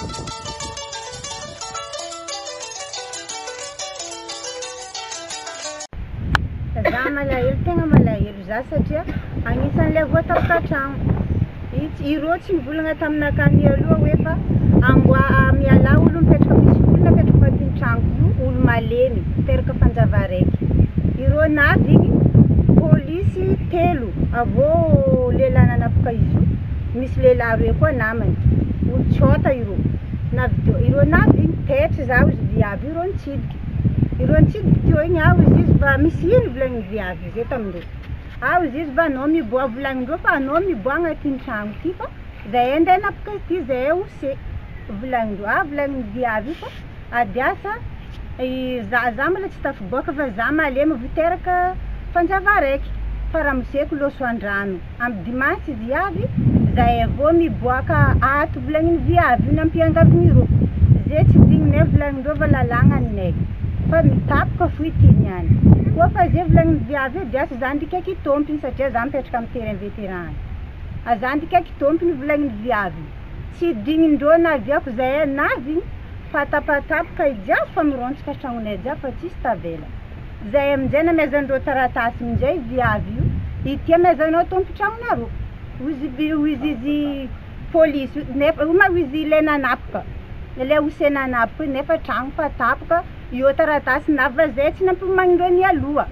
Za malahelo tegna malahelo za satria agnisan'ilay voatapakatrano. Ireo tsy nivolagna taminakany aloha hoe fa miala olo mipetraka misy olona mipetraka agnatin'ny trano io olo malemy teraka fanjava raiky. Ireo navy polisy 3 avô lehilahy nanapaka izy io misy lehilahy roe koa namany olo tsôta ireo navy taitry za izy viavy ireo nitsidiky. Ireo nitsidiky teo igny aho izy fa misy ino volagny viavy zay tamindreo. Aho izy fa anao miboa volagnin-dreo fa anao miboa agnatin'ny trano ty fa zahay andeha napaka izy ty zahay ose volagnin-dreo. Volagnin viavy fa adiasa za mbola tsy tafiboaka fa za malemy viteraka fanjava raiky fa raha moseko loso an-drano amin'ny dimanche izy avy zahay avô miboaka ato volagnin viavy iny ampiangavin'ireo zay tsy digninay volagnin-dreo fa lalagnaninay fa mitapaka foity niany koa fa zay volagnin viavy diasa za ndikaiky tompiny satria za mipetraka amin'ny terrain vétéran. Za ndikaiky tompiny volagnin viavy tsy dignindreo naviako zahay navy fa tapatapaka ijiaby fa mirontsaka tragnonay jiaby fa tsisy tavela. Zahay amin'izay namezandreo taratasy amin'izay viavy io ity amezanao tompo-tragnonareo izy polisy nefa izy ilay nanapaka ilay ose nanapaka nefa tragno fa tapaka io taratasy nava zay tsy nampiomagnindreo ny aloha.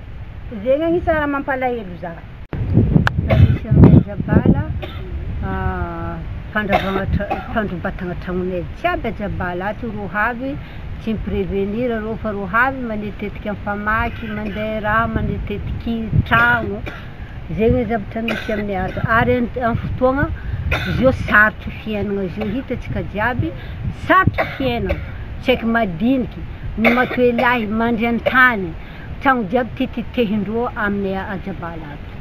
Zegny agnisan'ny raha mampalahelo za. Misy aminay Jabala fandrobatagna tragnonay jiaby Jabala ato ro havy tsy miprevenir reo fa ro havy mandeha tetika amin'ny famaky mandeha raha mandeha tetiky tragno zegny zavatra misy aminay ato. Ary amin'ny fotoagna izy io sarotry fiainagna izy io hitatsika jiaby sarotry fiainagna tsy haiko madiniky ny matoelahy mandry an-tany tragno jiaby tititehindreo aminay Jabala ato.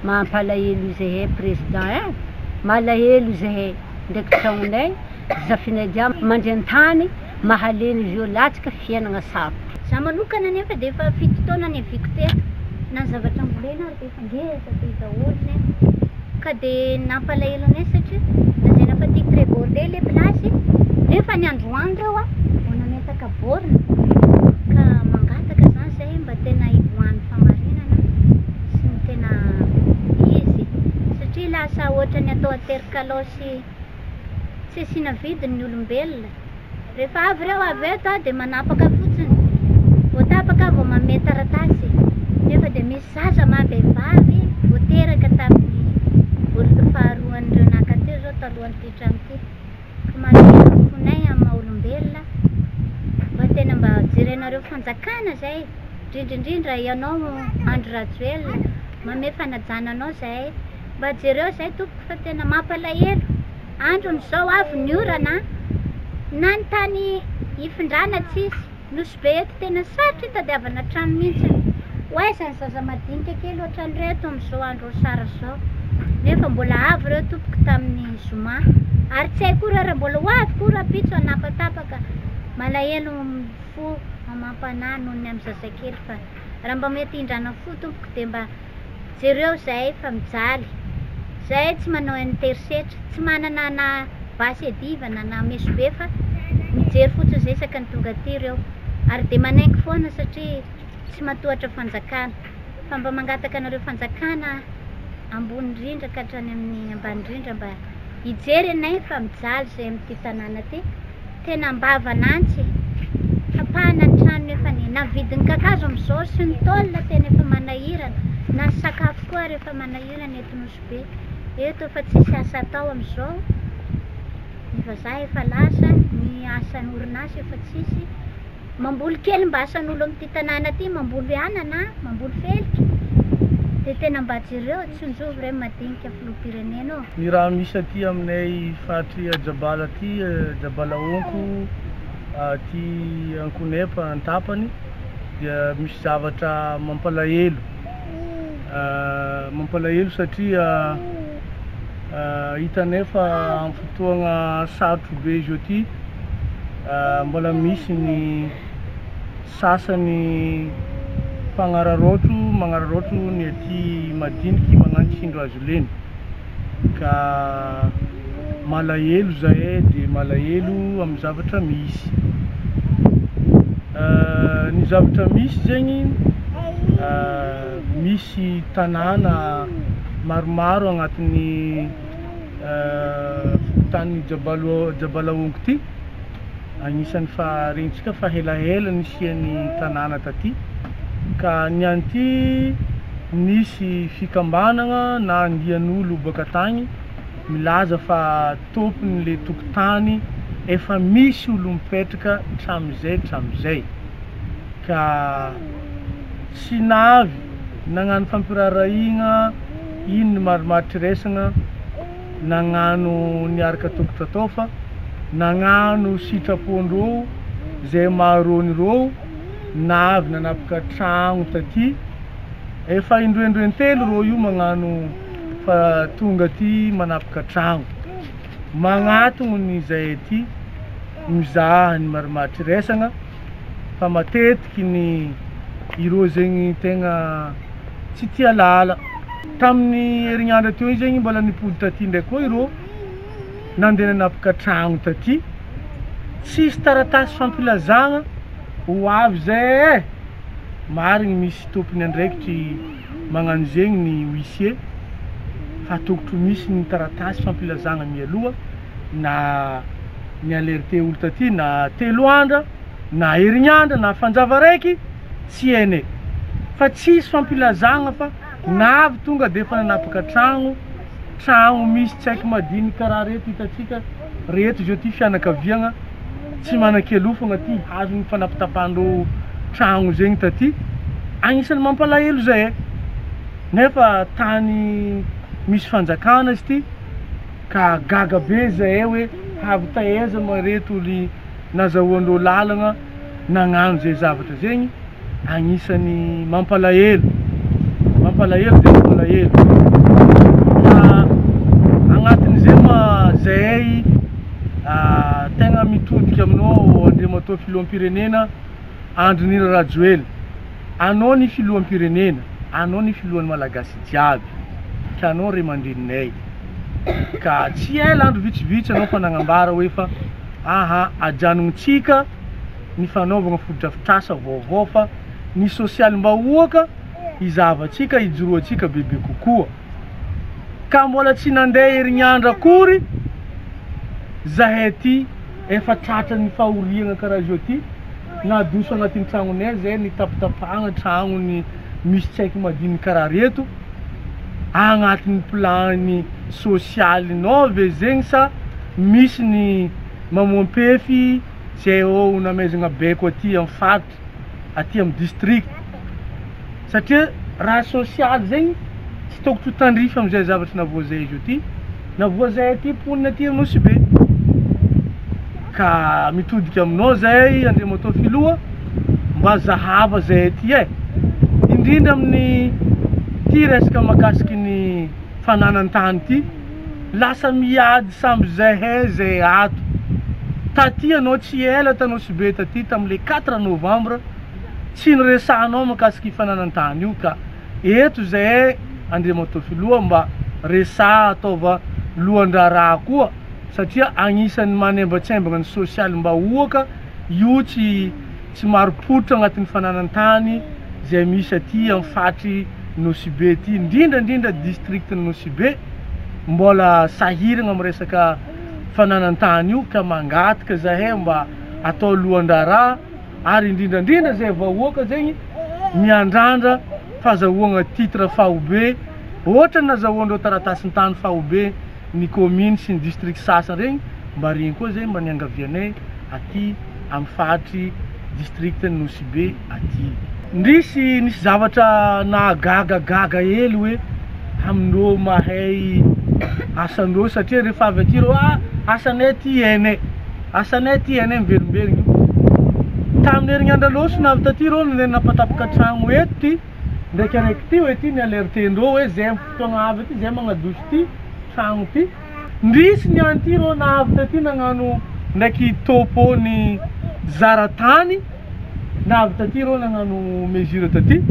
Mampalahelo zahay président malahelo zahay ndraiky tragnonay zafinay jiaby mandry an-tany mahaleny izy io latsaka fiainagna sarotry. Za manokana nefa dia efa 7 taona neviko teto na zavatra ambolena ary efa ngeza be daholo ka dia nampalahelo anay satria lazaina fa tia trébordé le plasy nefa ny androandro eo vao nametaka borina ka mangataka zany zahay mba tena hivoan'ny famarinana sy ny tena izy satria lasa ohatra ny atao aterkalosy tsy asina vidiny olombelona. Rehefa avy reo avy eto dia manapaka fotsiny vao tapaka vao mame taratasy nefa dia misy zaza mavehivavy vao teraka tamin'ny olona faharoan'ireo nankateo zao talohan'ity trano ty ka malahelo fonay amin'ny maha olombelona mba tena mba jerenareo fanjakana zay indrindrindrindra ianao Andro Rajoelina mame fanajananao zahay mba jereo zay tompoko fa tena mampalahelo andron'izao avy ny orana na ny tany hifindrana tsisy nosy be eto tena sarotry hitadiavana trano mihitsy oaizany zaza madinika kely ohatran'ireto amin'izao andro sara zao nefa mbola avy reo tompoko tamin'ny zoma ary tsy hay koa raha mbola hoavy koa rapitso anapatapaka malahelo fo mamampanà noho ny amin'ny zazakely fa raha mba mety hindrana fo tompoko dia mba jereo zahay fa mijaly zahay tsy manao intersetra tsy manana na basy edivana na meso be fa mijery fotsiny zay saka ny tonga aty reo ary dia manaiky foana satria tsy matohatra fanjakana fa mba mangataka anareo fanjakana ambony indrindra ka hatrany amin'ny ambany indrindra mba hijery anay fa mijaly zay amin'ity tanàna ty tena mbavanantsy apahana ny trano nefa na vidin'ny kakazo amin'izao sy ny taolina tena efa manahirana na ny sakafo koa rehefa manahirana eto nosy be eto efa tsisy asa atao amin'izao ny vazaha efa lasa ny asan'ny orinasa efa tsisy mamboly kely mba asan'olo amin'ity tanàna ty mamboly anana mamboly feliky dia tena mba jereo tsy njovo ray madinika filoham-pirenena ao. Ny raha misy aty aminay fahatry Jabala ty Jabala onko ty Ankonepa Antapany dia misy zavatra mampalahelo satria hitanay fa amin'ny fotoagna sarotro be izy ty mbola misy ny sasany magnararotro ny aty madiniky magnano tsindro azo leny ka malahelo zahay de malahelo amin'ny zavatra misy. Ny zavatra misy zegny misy tanàna maromaro agnatin'ny tany Jabalaongo ty, agnisan'ny fa regnitsika fa helahela nisian'ny tanàna taty, ka niany ty nisy fikambanagna na andian'olo baka tagny milaza fa tompon'le tokotany efa misy olo mipetraka tramizay ka tsy navy nagnano fampirarahigna ino ny marimaritry resagna, nagnano niaraka tokotra tao fa nagnano sitrapondreo zay maharonireo navy nanapaka tragno taty, efa indroendroentelo reo io magnano fa tonga ty manapaka tragno magnatogno ny zay ty mizaha ny marimaritry resagna fa matetiky ny ireo zegny tegna tsy tia lala. Tamin'ny herignandro teo zegny mbola nipody taty ndraiky koa ireo nandeha nanapaka tragno taty, tsisy taratasy fampilazagna ho avy zay marigny misy tompony andraikitry magnano zegny ny huissier fa tokotro misy ny taratasy fampilazagna mialoha na ny alerte olo taty na 3 andra na herignandra na fanjava raiky tsy hainay fa tsisy fampilazagna fa navy tonga de fa nanapaka tragno misy tsy haiko madiny karaha reto hitatsika reto zao ty fianakaviagna tsy manan-kelofagna ty hazo ny fanapitapandreo tragno zegny taty, agnisan'ny mampalahelo zay nefa tany misy fanjakana izy ty ka gaga be zay hoe avy taiza mareto ly nazahoandreo lalagna nagnano zay zavatra zegny, agnisan'ny mampalahelo de mampalahelo. Agnatin'izay ma zahay tegna mitodiky aminao andriamatao filoham-pirenena Andry Nirina Rajoelina, anao ny filoham-pirenena, anao ny filohan'ny malagasy jiaby ka anao ray aman-dreninay ka tsy ela andro vitsivitsy anao fa nagnambara hoe fa ajanontsika ny fanaovagna foto-drafitrasa vaovao fa ny sosialim-bahoaka izavatsika ijoroatsika bebe kokoa, ka mbola tsy nandeha herignandro akory zahay ty efa tratran'ny fahoriagna karaha zao ty nadoso agnatin'ny tragnonay zay nitapitapagna tragnony misy tsy haiko madiny karaha reto agnatin'ny plany sosialinao ve zegny sa misy ny mamoampefy zay namezagna baiko aty amin'ny faritra aty amin'ny district satria raha sosialy zegny tsy tokotro tandrify am'izay zavatra navoazay zao ty navoazay aty ponina aty aminao sy be ka mitodiky aminao zay andriamatao filoha mba zahava zay aty indrindra amin'ny ty resaka makasiky ny fananan-tany ty lasa miady samby zahay zay ato taty anao tsy ela tanao sy be taty tam'le 4 novembre tsy niresahanao makasiky fananan-tany io ka eto zahay andriamatao filoha mba resa ataova lohan-draraha koa satria agnisan'ny manembatsembagna ny sosialim-bahoaka io tsy maropotra agnatin'ny fananan-tany zay misy aty amin'ny fatry Nosibe ty indrindrandrindra district Nosibe mbola sahiragna amin'ny resaka fananan-tany io ka mangataka zahay mba atao lohan-draraha ary indrindrandrindra zay vahoaka zegny miandrandra fahazahoagna titre fahobe ohatra nazahoandreo taratasin'ny tany fahobe ny commune sy ny district sasany regny mba regny koa zegny mba niangavianay aty amin'ny fatry district Nosibe aty. Nisy zavatra nahagagagaga hely hoe amindreo mahay asandreo satria rehefa avy aty reo asanay ty hainay miverimberigny tamin'ny herignandro loso navy taty reo napatapaka tragno eto ty ndraiky araiky ty hoe ty ny alertendreo hoe zay fotoagna avy aty zay magnadoso ty tragno ty ndrisy ny anty reo navy taty nagnano ndraiky topo ny zaratany navy taty reo nagnano mesure taty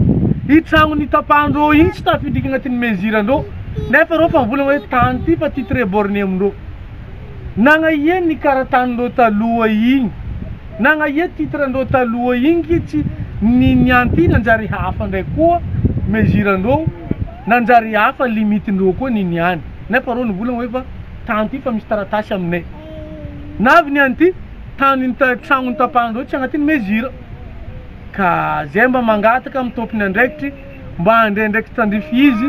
i tragno nitapandreo igny tsy tafidriky agnatin'ny mesure andreo nefa reo fa volagna hoe tany ty fa ty très borné amindreo nagnaien ny karatanindreo taloha igny, nagnaien titrandreo taloha igny kitsy ny niany ty nanjary hafa ndray koa mesure-ndreo nanjary hafa limitindreo koa ny niany. Nefa reo nivolagna hoe fa tany ty fa misy taratasy aminay. Navy niany ty tany tragno tapahindreo tsy agnatin'ny mesure. Ka zay mba mangataka amin'ny tompony andraikitry mba ndraindraiky tandrify izy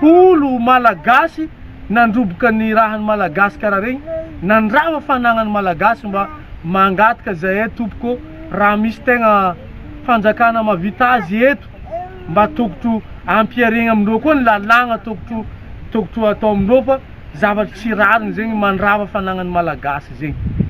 olo malagasy nandroboka ny rahan'ny malagasy karaha regny, nandrava fanagnan'ny malagasy mba mangataka zay tompoko raha misy tegna fanjakana mavita azy eto mba tokotro ampiarigna amindreo koa ny lalagna tokotro atao amindreo fa zavatry tsy rariny zegny mandrava fanagnan'ny malagasy zegny.